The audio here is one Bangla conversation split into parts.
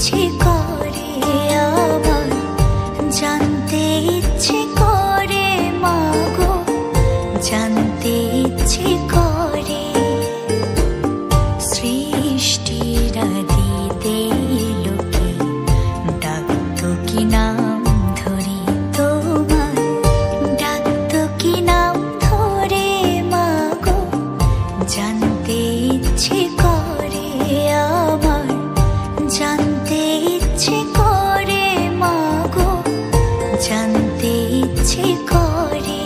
ইচ্ছে করে আমার, জানতে ইচ্ছে করে মাগো, জানতে ইচ্ছে করে। সৃষ্টির আদিতে লোকে ডাকতো কি নাম ধরে তোমার, ডাকতো কি নাম ধরে মাগো, জানতে ইচ্ছে করে আমার, জানতে ইচ্ছে করে মাগো, জানতে ইচ্ছে করে।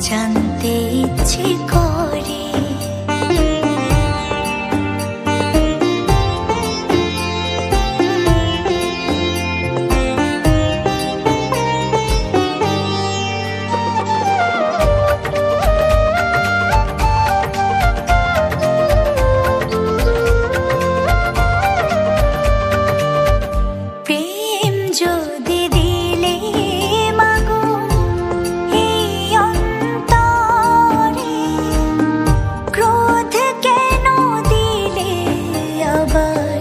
জানতে ইচ্ছে করে। প্রেম যদি দিলে মাগো এই অন্তরে, ক্রোধ কেন দিলে আবার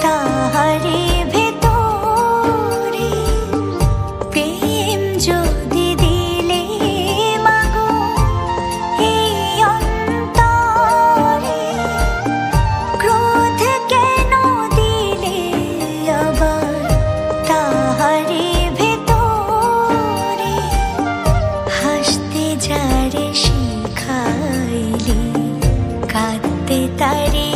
তাহারে ভেতরে। প্রেম যদি দিলে মাগো এই অন্তরে, ক্রোধ কেন দিলে আবার তাহারে ভেতরে। হাসতে যারে শিখাইলে, কাঁদতে তারে